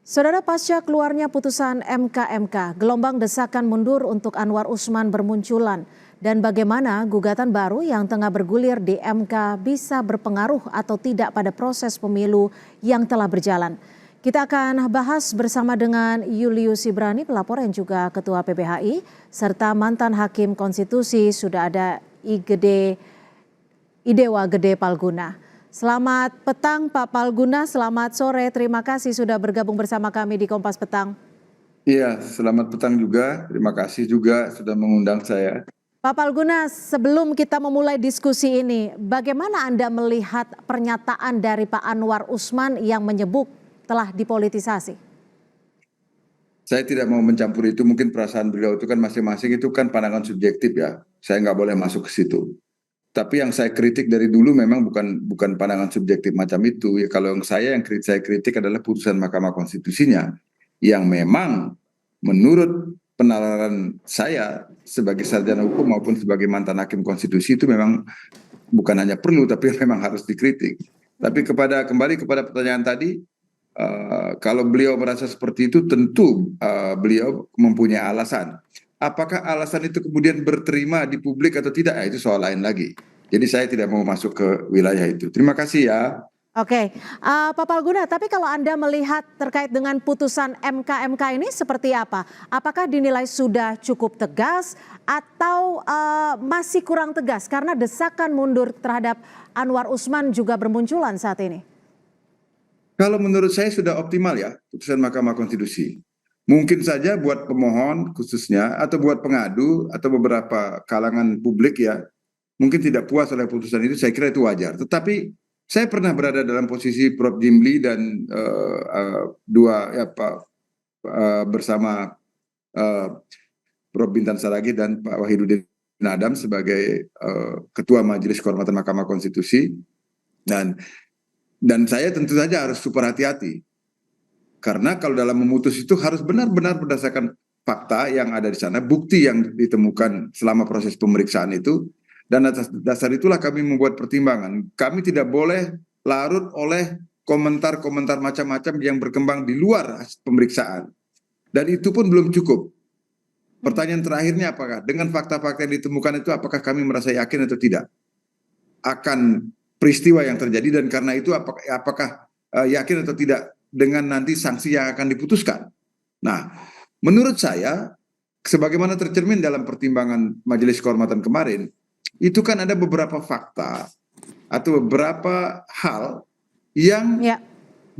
Saudara, pasca keluarnya putusan MK, gelombang desakan mundur untuk Anwar Usman bermunculan. Dan bagaimana gugatan baru yang tengah bergulir di MK bisa berpengaruh atau tidak pada proses pemilu yang telah berjalan. Kita akan bahas bersama dengan Julius Ibrani, pelapor yang juga Ketua PBHI, serta mantan Hakim Konstitusi sudah ada Idewa Gede Palguna. Selamat petang Pak Palguna, selamat sore, terima kasih sudah bergabung bersama kami di Kompas Petang. Iya, selamat petang juga, terima kasih juga sudah mengundang saya. Pak Palguna, sebelum kita memulai diskusi ini, bagaimana Anda melihat pernyataan dari Pak Anwar Usman yang menyebut telah dipolitisasi? Saya tidak mau mencampur itu, mungkin perasaan beliau itu kan masing-masing itu kan pandangan subjektif ya, saya nggak boleh masuk ke situ. Tapi yang saya kritik dari dulu memang bukan pandangan subjektif macam itu. Ya, kalau saya kritik adalah putusan Mahkamah Konstitusinya yang memang menurut penalaran saya sebagai sarjana hukum maupun sebagai mantan hakim konstitusi itu memang bukan hanya perlu tapi memang harus dikritik. Tapi kembali kepada pertanyaan tadi, kalau beliau merasa seperti itu tentu beliau mempunyai alasan. Apakah alasan itu kemudian berterima di publik atau tidak? Itu soal lain lagi. Jadi saya tidak mau masuk ke wilayah itu. Terima kasih ya. Oke, Pak Palguna, tapi kalau Anda melihat terkait dengan putusan MK ini seperti apa? Apakah dinilai sudah cukup tegas atau masih kurang tegas? Karena desakan mundur terhadap Anwar Usman juga bermunculan saat ini. Kalau menurut saya sudah optimal ya putusan Mahkamah Konstitusi. Mungkin saja buat pemohon khususnya atau buat pengadu atau beberapa kalangan publik ya mungkin tidak puas oleh putusan itu, saya kira itu wajar. Tetapi saya pernah berada dalam posisi Prof. Jimli dan bersama Prof. Bintan Saragih dan Pak Wahidudin Adam sebagai Ketua Majelis Kehormatan Mahkamah Konstitusi, dan saya tentu saja harus super hati-hati. Karena kalau dalam memutus itu harus benar-benar berdasarkan fakta yang ada di sana, bukti yang ditemukan selama proses pemeriksaan itu, dan atas dasar itulah kami membuat pertimbangan. Kami tidak boleh larut oleh komentar-komentar macam-macam yang berkembang di luar pemeriksaan. Dan itu pun belum cukup. Pertanyaan terakhirnya apakah dengan fakta-fakta yang ditemukan itu apakah kami merasa yakin atau tidak akan peristiwa yang terjadi, dan karena itu apakah yakin atau tidak dengan nanti sanksi yang akan diputuskan. Nah, menurut saya sebagaimana tercermin dalam pertimbangan Majelis Kehormatan kemarin, itu kan ada beberapa fakta atau beberapa hal yang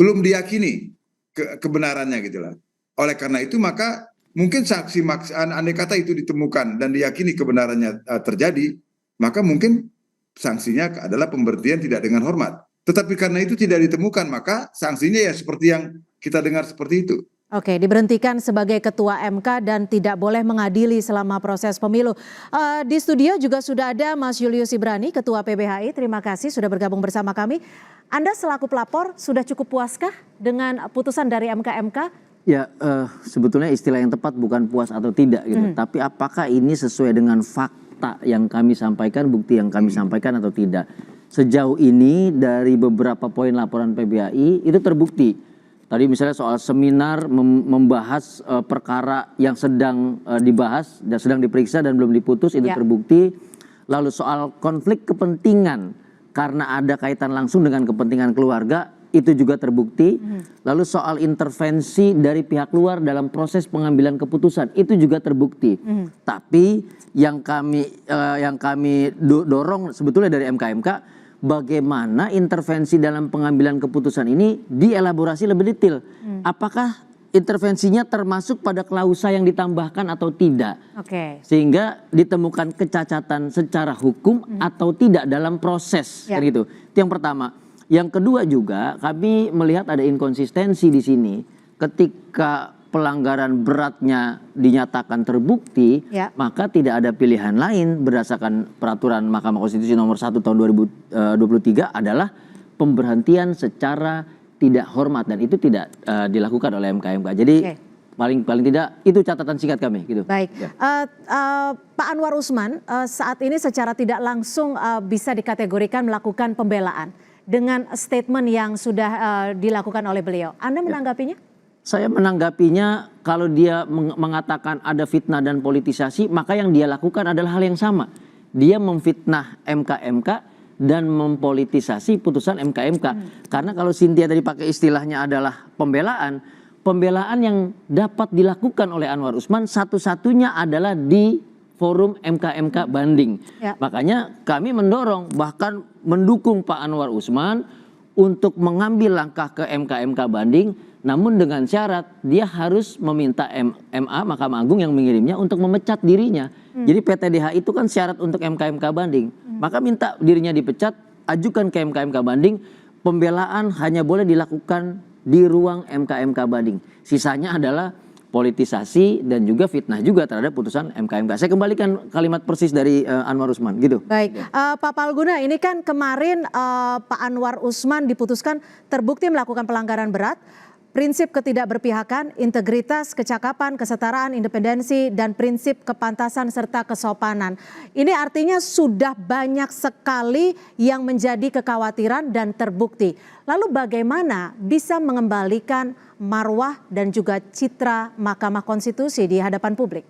belum diyakini kebenarannya gitu lah. Oleh karena itu maka mungkin saksi andai kata itu ditemukan dan diyakini kebenarannya terjadi, maka mungkin sanksinya adalah pemberhentian tidak dengan hormat. Tetapi karena itu tidak ditemukan, maka sanksinya ya seperti yang kita dengar seperti itu. Oke, diberhentikan sebagai Ketua MK dan tidak boleh mengadili selama proses pemilu. Di studio juga sudah ada Mas Julius Ibrani, Ketua PBHI. Terima kasih sudah bergabung bersama kami. Anda selaku pelapor sudah cukup puaskah dengan putusan dari MK? Ya, sebetulnya istilah yang tepat bukan puas atau tidak gitu. Tapi apakah ini sesuai dengan fakta yang kami sampaikan, bukti yang kami sampaikan atau tidak? Sejauh ini dari beberapa poin laporan PBHI itu terbukti. Tadi misalnya soal seminar membahas perkara yang sedang dibahas dan sedang diperiksa dan belum diputus, itu terbukti. Lalu soal konflik kepentingan karena ada kaitan langsung dengan kepentingan keluarga, itu juga terbukti. Lalu soal intervensi dari pihak luar dalam proses pengambilan keputusan, itu juga terbukti. Tapi yang kami dorong sebetulnya dari MK, bagaimana intervensi dalam pengambilan keputusan ini dielaborasi lebih detail. Apakah intervensinya termasuk pada klausa yang ditambahkan atau tidak? Sehingga ditemukan kecacatan secara hukum atau tidak dalam proses. Kan gitu. Itu yang pertama. Yang kedua juga kami melihat ada inkonsistensi di sini. Ketika pelanggaran beratnya dinyatakan terbukti, maka tidak ada pilihan lain berdasarkan peraturan Mahkamah Konstitusi nomor 1 tahun 2023 adalah pemberhentian secara tidak hormat, dan itu tidak dilakukan oleh MK. Jadi paling tidak itu catatan singkat kami gitu. Baik, Pak Anwar Usman saat ini secara tidak langsung bisa dikategorikan melakukan pembelaan dengan statement yang sudah dilakukan oleh beliau. Anda menanggapinya? Saya menanggapinya kalau dia mengatakan ada fitnah dan politisasi, maka yang dia lakukan adalah hal yang sama. Dia memfitnah MK-MK dan mempolitisasi putusan MK-MK. Karena kalau Cynthia tadi pakai istilahnya adalah pembelaan, pembelaan yang dapat dilakukan oleh Anwar Usman satu-satunya adalah di forum MK-MK banding. Ya. Makanya kami mendorong bahkan mendukung Pak Anwar Usman untuk mengambil langkah ke MK-MK banding, namun dengan syarat dia harus meminta MA Mahkamah Agung yang mengirimnya untuk memecat dirinya. Jadi PTDH itu kan syarat untuk MK-MK banding. Maka minta dirinya dipecat, ajukan ke MK-MK banding. Pembelaan hanya boleh dilakukan di ruang MK-MK banding. Sisanya adalah politisasi dan juga fitnah juga terhadap putusan MK-MK. Saya kembalikan kalimat persis dari Anwar Usman gitu. Baik, Pak Palguna, ini kan kemarin Pak Anwar Usman diputuskan terbukti melakukan pelanggaran berat, prinsip ketidakberpihakan, integritas, kecakapan, kesetaraan, independensi, dan prinsip kepantasan serta kesopanan. Ini artinya sudah banyak sekali yang menjadi kekhawatiran dan terbukti. Lalu bagaimana bisa mengembalikan marwah dan juga citra Mahkamah Konstitusi di hadapan publik?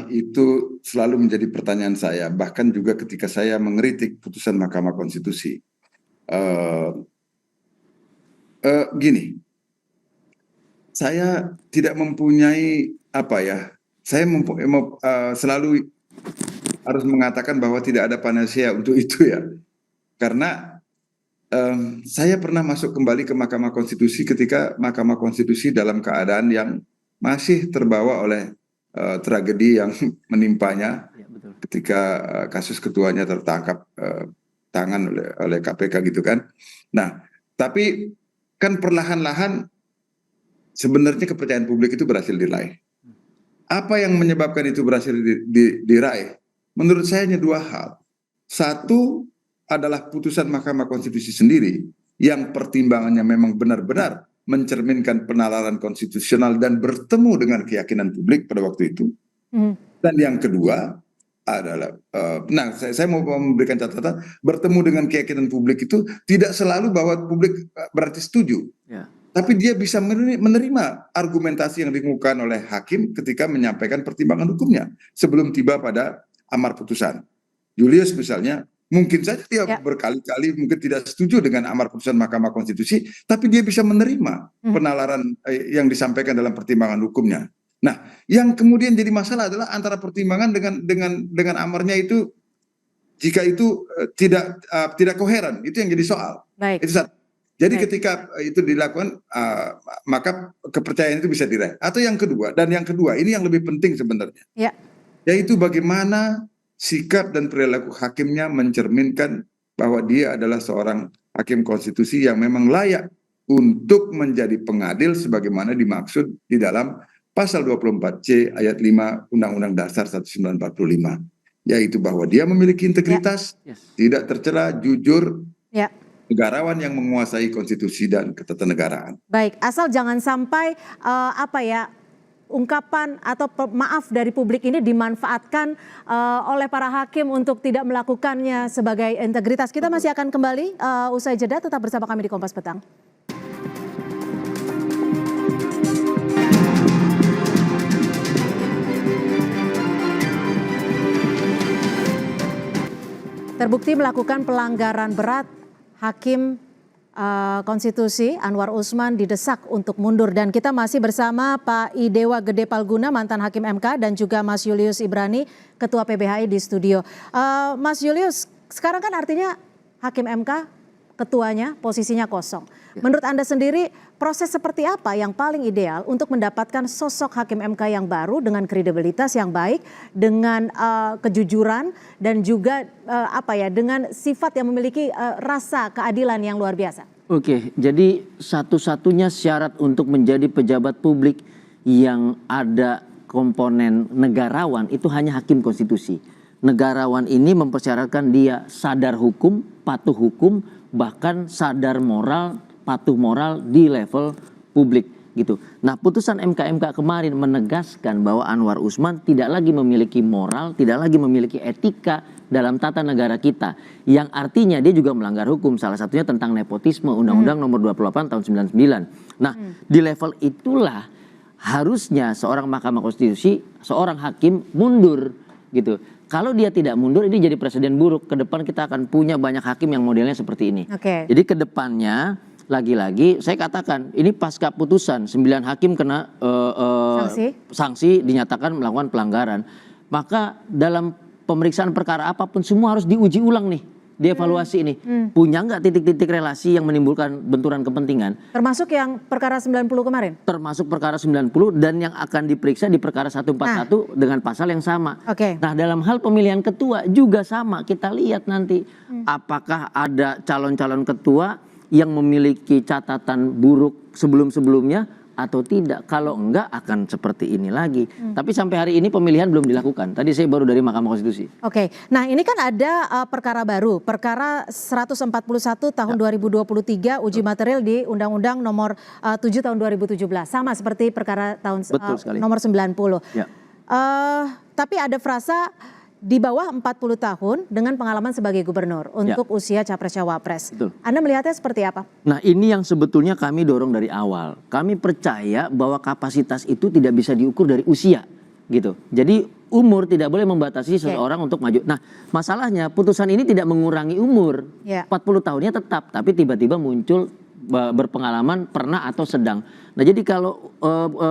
Itu selalu menjadi pertanyaan saya, bahkan juga ketika saya mengkritik putusan Mahkamah Konstitusi. Gini, saya tidak mempunyai saya selalu harus mengatakan bahwa tidak ada panacea untuk itu ya, karena saya pernah masuk kembali ke Mahkamah Konstitusi ketika Mahkamah Konstitusi dalam keadaan yang masih terbawa oleh tragedi yang menimpanya ketika kasus ketuanya tertangkap tangan oleh KPK gitu kan. Nah, tapi kan perlahan-lahan sebenarnya kepercayaan publik itu berhasil diraih. Apa yang menyebabkan itu berhasil diraih? Menurut saya hanya dua hal. Satu adalah putusan Mahkamah Konstitusi sendiri yang pertimbangannya memang benar-benar mencerminkan penalaran konstitusional dan bertemu dengan keyakinan publik pada waktu itu. Dan yang kedua adalah, saya mau memberikan catatan, bertemu dengan keyakinan publik itu tidak selalu bahwa publik berarti setuju. Ya. Tapi dia bisa menerima argumentasi yang dikemukakan oleh hakim ketika menyampaikan pertimbangan hukumnya sebelum tiba pada amar putusan. Julius misalnya, mungkin saja dia berkali-kali mungkin tidak setuju dengan amar putusan Mahkamah Konstitusi, tapi dia bisa menerima penalaran yang disampaikan dalam pertimbangan hukumnya. Nah, yang kemudian jadi masalah adalah antara pertimbangan dengan amarnya itu, jika itu tidak koheren, itu yang jadi soal. Baik. Itu satu. Jadi ketika itu dilakukan, maka kepercayaan itu bisa diraih. Atau yang kedua, ini yang lebih penting sebenarnya, yaitu bagaimana sikap dan perilaku hakimnya mencerminkan bahwa dia adalah seorang hakim konstitusi yang memang layak untuk menjadi pengadil sebagaimana dimaksud di dalam Pasal 24C ayat 5 Undang-Undang Dasar 1945, yaitu bahwa dia memiliki integritas, tidak tercela, jujur, negarawan yang menguasai konstitusi dan ketatanegaraan. Baik, asal jangan sampai ungkapan atau maaf dari publik ini dimanfaatkan oleh para hakim untuk tidak melakukannya sebagai integritas. Kita masih akan kembali usai jeda, tetap bersama kami di Kompas Petang. Terbukti melakukan pelanggaran berat, Hakim Konstitusi Anwar Usman didesak untuk mundur, dan kita masih bersama Pak Idewa Gede Palguna, mantan Hakim MK, dan juga Mas Julius Ibrani, Ketua PBHI di studio. Mas Julius, sekarang kan artinya Hakim MK ketuanya posisinya kosong. Menurut Anda sendiri, proses seperti apa yang paling ideal untuk mendapatkan sosok Hakim MK yang baru dengan kredibilitas yang baik, dengan kejujuran, dan juga dengan sifat yang memiliki rasa keadilan yang luar biasa? Oke, jadi satu-satunya syarat untuk menjadi pejabat publik yang ada komponen negarawan itu hanya hakim konstitusi. Negarawan ini mempersyaratkan dia sadar hukum, patuh hukum, bahkan sadar moral, patuh moral di level publik gitu. Nah, putusan MK-MK kemarin menegaskan bahwa Anwar Usman tidak lagi memiliki moral, tidak lagi memiliki etika dalam tata negara kita, yang artinya dia juga melanggar hukum, salah satunya tentang nepotisme, Undang-Undang nomor 28 tahun 99. Nah, di level itulah harusnya seorang Mahkamah Konstitusi, seorang hakim mundur gitu. Kalau dia tidak mundur, ini jadi presiden buruk. Ke depan kita akan punya banyak hakim yang modelnya seperti ini. Oke. Jadi ke depannya lagi-lagi saya katakan ini pasca putusan 9 hakim kena sanksi dinyatakan melakukan pelanggaran. Maka dalam pemeriksaan perkara apapun semua harus diuji ulang nih, dievaluasi ini. Punya nggak titik-titik relasi yang menimbulkan benturan kepentingan? Termasuk yang perkara 90 kemarin? Termasuk perkara 90 dan yang akan diperiksa di perkara 141 dengan pasal yang sama. Oke. Nah, dalam hal pemilihan ketua juga sama. Kita lihat nanti apakah ada calon-calon ketua yang memiliki catatan buruk sebelum-sebelumnya atau tidak. Kalau enggak akan seperti ini lagi. Tapi sampai hari ini pemilihan belum dilakukan. Tadi saya baru dari Mahkamah Konstitusi. Oke, nah ini kan ada perkara baru, perkara 141 tahun 2023 uji material di Undang-Undang nomor 7 tahun 2017. Sama seperti perkara tahun Betul sekali. nomor 90. Ya. Tapi ada frasa di bawah 40 tahun dengan pengalaman sebagai gubernur untuk usia capres-cawapres. Betul. Anda melihatnya seperti apa? Nah, ini yang sebetulnya kami dorong dari awal. Kami percaya bahwa kapasitas itu tidak bisa diukur dari usia gitu. Jadi umur tidak boleh membatasi seseorang untuk maju. Nah, masalahnya putusan ini tidak mengurangi umur. 40 tahunnya tetap, tapi tiba-tiba muncul berpengalaman, pernah atau sedang. Nah, jadi kalau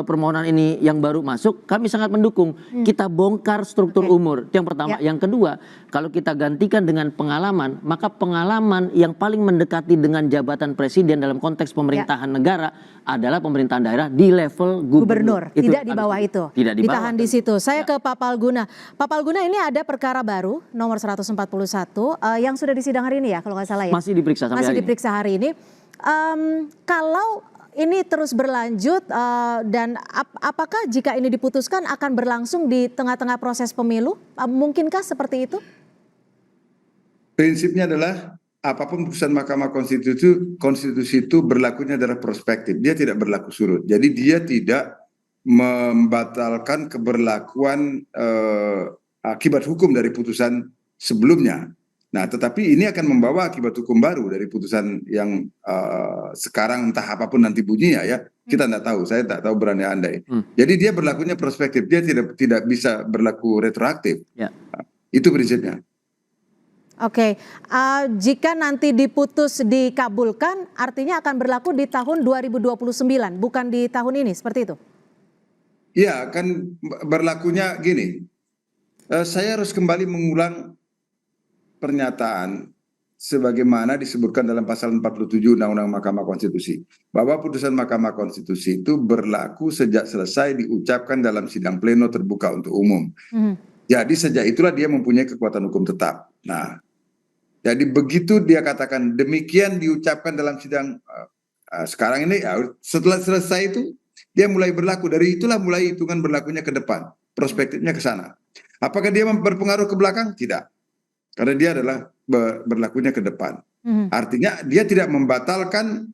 permohonan ini yang baru masuk, kami sangat mendukung. Kita bongkar struktur umur. Itu yang pertama. Yang kedua, kalau kita gantikan dengan pengalaman, maka pengalaman yang paling mendekati dengan jabatan presiden dalam konteks pemerintahan negara adalah pemerintahan daerah di level gubernur. Tidak di bawah itu. Tidak di bawah. Ditahan di situ. Saya ke Pak Palguna. Pak Palguna, ini ada perkara baru nomor 141 yang sudah disidang hari ini ya, kalau nggak salah ya. Masih diperiksa sampai hari ini. Diperiksa hari ini. Kalau ini terus berlanjut dan apakah jika ini diputuskan akan berlangsung di tengah-tengah proses pemilu? Mungkinkah seperti itu? Prinsipnya adalah apapun putusan Mahkamah Konstitusi itu berlakunya adalah prospektif. Dia tidak berlaku surut. Jadi dia tidak membatalkan keberlakuan akibat hukum dari putusan sebelumnya. Nah, tetapi ini akan membawa akibat hukum baru dari putusan yang sekarang entah apapun nanti bunyinya ya. Kita tidak tahu, saya tak tahu berandai-andai. Jadi dia berlakunya prospektif, dia tidak bisa berlaku retroaktif. Itu prinsipnya. Oke, jika nanti diputus dikabulkan, artinya akan berlaku di tahun 2029, bukan di tahun ini, seperti itu? Iya, kan berlakunya gini. Saya harus kembali mengulang pernyataan sebagaimana disebutkan dalam pasal 47 Undang-Undang Mahkamah Konstitusi, bahwa putusan Mahkamah Konstitusi itu berlaku sejak selesai diucapkan dalam sidang pleno terbuka untuk umum. Jadi sejak itulah dia mempunyai kekuatan hukum tetap. Nah, jadi begitu dia katakan demikian diucapkan dalam sidang sekarang ini, setelah selesai itu dia mulai berlaku. Dari itulah mulai hitungan berlakunya ke depan, prospektifnya ke sana. Apakah dia berpengaruh ke belakang? Tidak. Karena dia adalah berlakunya ke depan. Artinya dia tidak membatalkan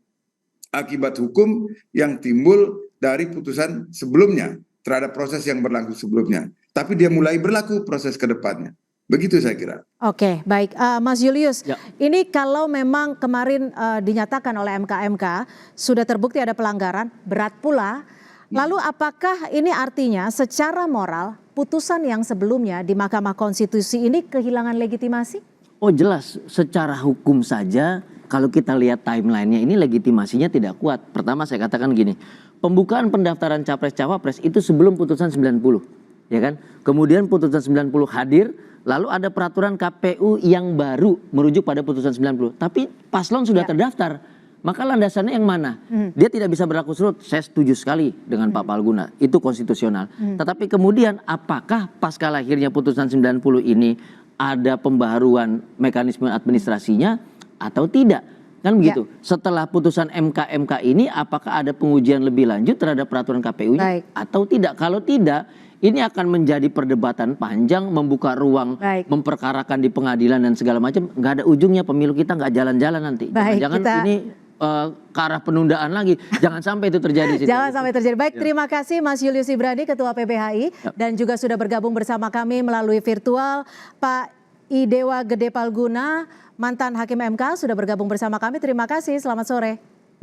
akibat hukum yang timbul dari putusan sebelumnya terhadap proses yang berlaku sebelumnya. Tapi dia mulai berlaku proses ke depannya. Begitu saya kira. Oke, baik. Mas Julius, ini kalau memang kemarin dinyatakan oleh MK sudah terbukti ada pelanggaran, berat pula. Lalu apakah ini artinya secara moral putusan yang sebelumnya di Mahkamah Konstitusi ini kehilangan legitimasi? Oh jelas, secara hukum saja kalau kita lihat timelinenya ini legitimasinya tidak kuat. Pertama saya katakan gini, pembukaan pendaftaran capres-cawapres itu sebelum putusan 90, ya kan? Kemudian putusan 90 hadir, lalu ada peraturan KPU yang baru merujuk pada putusan 90. Tapi paslon sudah terdaftar. Maka landasannya yang mana? Dia tidak bisa berlaku surut. Saya setuju sekali dengan Pak Palguna. Itu konstitusional. Tetapi kemudian apakah pasca lahirnya putusan 90 ini ada pembaharuan mekanisme administrasinya atau tidak? Kan begitu. Setelah putusan MK ini apakah ada pengujian lebih lanjut terhadap peraturan KPU-nya atau tidak? Kalau tidak, ini akan menjadi perdebatan panjang, membuka ruang memperkarakan di pengadilan dan segala macam. Nggak ada ujungnya, pemilu kita nggak jalan-jalan nanti. Jangan ini ke arah penundaan lagi. Jangan sampai itu terjadi. Jangan sampai terjadi. Baik, terima kasih Mas Julius Ibrani, Ketua PPHI, dan juga sudah bergabung bersama kami melalui virtual. Pak Idewa Gede Palguna, mantan Hakim MK, sudah bergabung bersama kami. Terima kasih, selamat sore.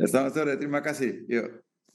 Ya, selamat sore, terima kasih. Yuk.